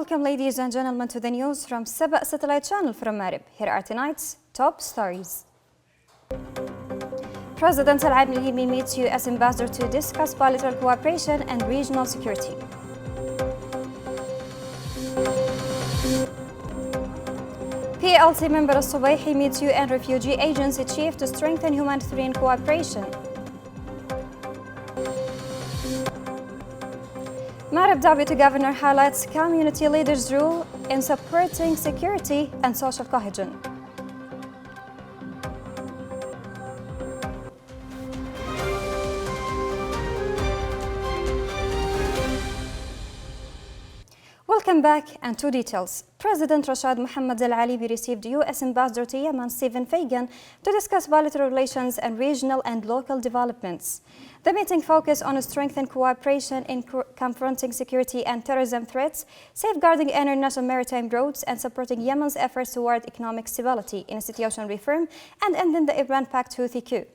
Welcome, ladies and gentlemen, to the news from SABA satellite channel from Marib. Here are tonight's top stories. President Al-Alimi meets U.S. ambassador to discuss bilateral cooperation and regional security. PLC member Al-Subayhi meets UN Refugee Agency chief to strengthen humanitarian cooperation. Marib Deputy Governor highlights community leaders' role in supporting security and social cohesion. Welcome back, and two details. President Rashad Mohammed Al-Alimi received U.S. Ambassador to Yemen, Stephen Fagan, to discuss bilateral relations and regional and local developments. The meeting focused on strengthening cooperation in confronting security and terrorism threats, safeguarding international maritime routes, and supporting Yemen's efforts toward economic stability, institutional reform, and ending the Iran-backed Houthi coup.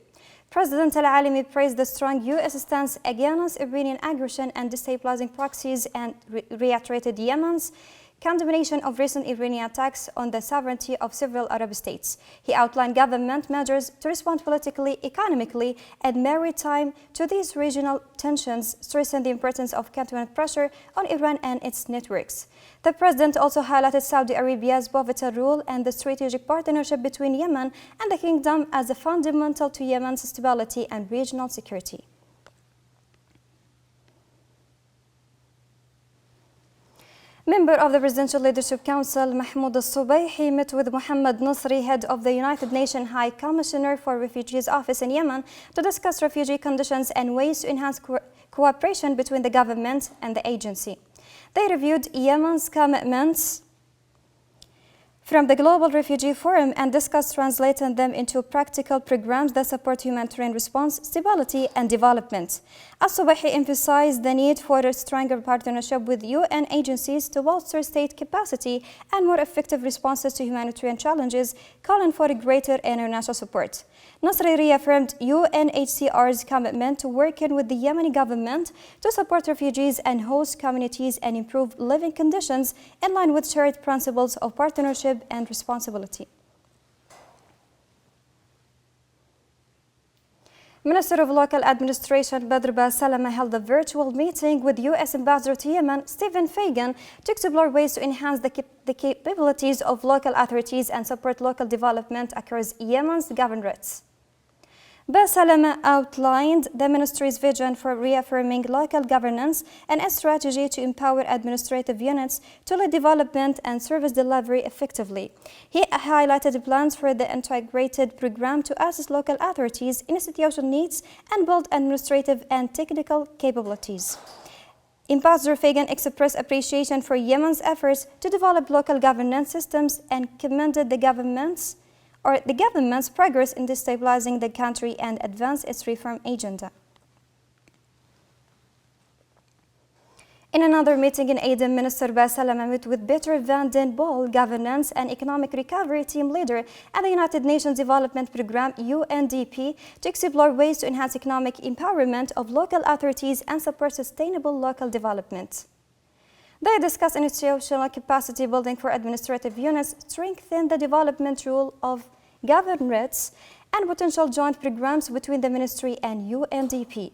President Al-Alimi praised the strong U.S. stance against Iranian aggression and destabilizing proxies and reiterated Yemen's condemnation of recent Iranian attacks on the sovereignty of several Arab states. He outlined government measures to respond politically, economically, and maritime to these regional tensions, stressing the importance of countering pressure on Iran and its networks. The president also highlighted Saudi Arabia's pivotal role and the strategic partnership between Yemen and the kingdom as a fundamental to Yemen's stability and regional security. Member of the Presidential Leadership Council, Mahmoud Al-Subayhi, met with Mohammed Nasri, head of the United Nations High Commissioner for Refugees Office in Yemen, to discuss refugee conditions and ways to enhance cooperation between the government and the agency. They reviewed Yemen's commitments from the Global Refugee Forum and discussed translating them into practical programs that support humanitarian response, stability, and development. Al-Subayhi emphasized the need for a stronger partnership with UN agencies to bolster state capacity and more effective responses to humanitarian challenges, calling for greater international support. Nasri reaffirmed UNHCR's commitment to working with the Yemeni government to support refugees and host communities and improve living conditions in line with shared principles of partnership and responsibility. Minister of Local Administration Badr Salama held a virtual meeting with U.S. Ambassador to Yemen, Stephen Fagan, to explore ways to enhance the capabilities of local authorities and support local development across Yemen's governorates. Salama outlined the ministry's vision for reaffirming local governance and a strategy to empower administrative units to lead development and service delivery effectively. He highlighted plans for the integrated program to assess local authorities' institutional needs and build administrative and technical capabilities. Ambassador Fagan expressed appreciation for Yemen's efforts to develop local governance systems and commended the government's progress in destabilizing the country and advance its reform agenda. In another meeting in Aden, Minister Salama met with Peter van den Bol, Governance and Economic Recovery Team Leader at the United Nations Development Programme UNDP, to explore ways to enhance economic empowerment of local authorities and support sustainable local development. They discussed institutional capacity building for administrative units, strengthen the development role of governorates, and potential joint programs between the ministry and UNDP.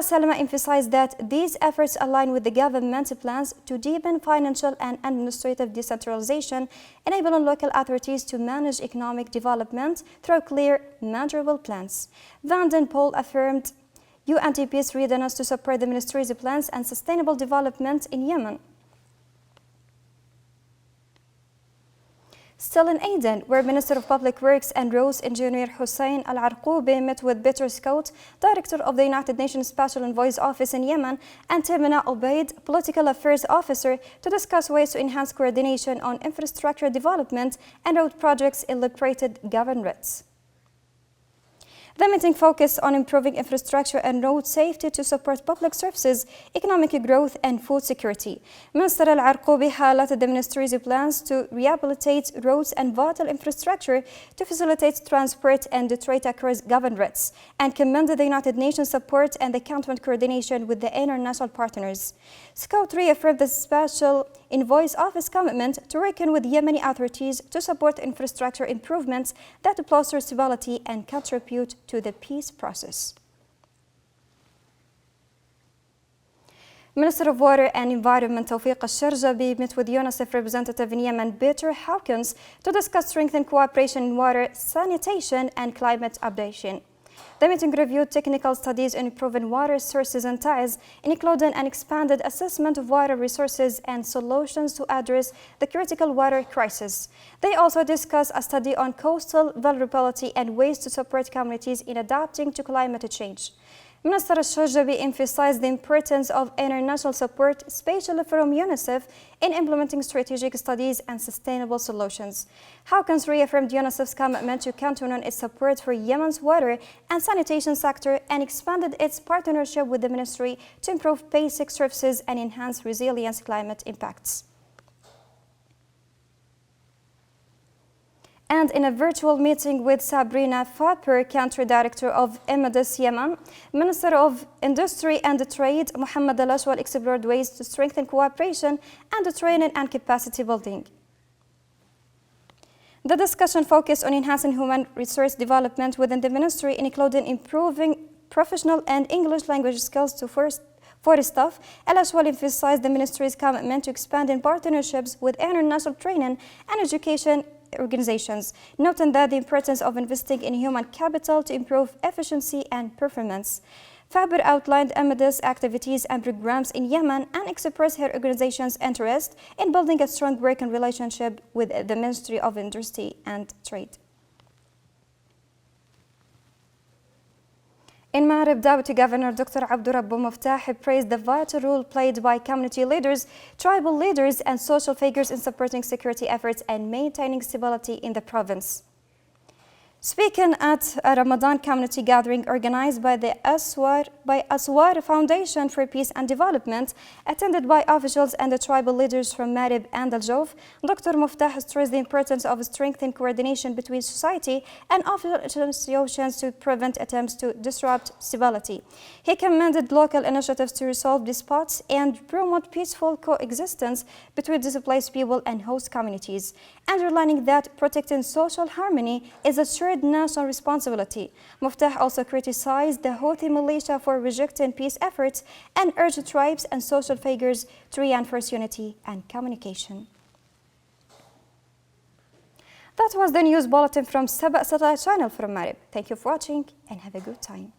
Salama emphasized that these efforts align with the government's plans to deepen financial and administrative decentralization, enabling local authorities to manage economic development through clear, measurable plans. Van den Bol affirmed UNDP's readiness to support the ministry's plans and sustainable development in Yemen. Still in Aden, where Minister of Public Works and Roads Engineer Hussein Al-Arqoubi met with Peter Scott, Director of the United Nations Special Envoy's Office in Yemen, and Timina Obaid, Political Affairs Officer, to discuss ways to enhance coordination on infrastructure development and road projects in liberated governorates. The meeting focused on improving infrastructure and road safety to support public services, economic growth and food security. Minister Al-Arqoubi highlighted the ministry's plans to rehabilitate roads and vital infrastructure to facilitate transport and trade across governorates, and commended the United Nations support and the cantonment coordination with the international partners. SCOUT reaffirmed the Special Envoy's Office commitment to working with Yemeni authorities to support infrastructure improvements that foster stability and contribute to the peace process. Minister of Water and Environment Tawfiq Al-Sharjabi met with UNICEF representative in Yemen, Peter Hawkins, to discuss strengthened cooperation in water, sanitation and climate adaptation. The meeting reviewed technical studies in improving water sources and ties, including an expanded assessment of water resources and solutions to address the critical water crisis. They also discussed a study on coastal vulnerability and ways to support communities in adapting to climate change. Minister Al-Sharjabi emphasized the importance of international support, especially from UNICEF, in implementing strategic studies and sustainable solutions. Hawkins reaffirmed UNICEF's commitment to continue its support for Yemen's water and sanitation sector and expanded its partnership with the ministry to improve basic services and enhance resilience climate impacts. And in a virtual meeting with Sabrina Fatper, Country Director of Emedis Yemen, Minister of Industry and Trade Mohammed Al-Ashwal explored ways to strengthen cooperation and training and capacity building. The discussion focused on enhancing human resource development within the ministry, including improving professional and English language skills for staff. Al-Ashwal emphasized the ministry's commitment to expanding partnerships with international training and education organizations, noting that the importance of investing in human capital to improve efficiency and performance. Faber outlined Emedis' activities and programs in Yemen and expressed her organization's interest in building a strong working relationship with the Ministry of Industry and Trade. In Marib, Deputy Governor Dr. Abdurrabbu Muftah praised the vital role played by community leaders, tribal leaders and social figures in supporting security efforts and maintaining stability in the province. Speaking at a Ramadan community gathering organized by the Aswar Foundation for Peace and Development, attended by officials and the tribal leaders from Marib and Al Jawf, Dr. Muftah stressed the importance of strengthening coordination between society and official institutions to prevent attempts to disrupt stability. He commended local initiatives to resolve disputes and promote peaceful coexistence between displaced people and host communities, underlining that protecting social harmony is a shared national responsibility. Muftah also criticized the Houthi militia for rejecting peace efforts and urged tribes and social figures to reinforce unity and communication. That was the news bulletin from SABA satellite channel from Marib. Thank you for watching and have a good time.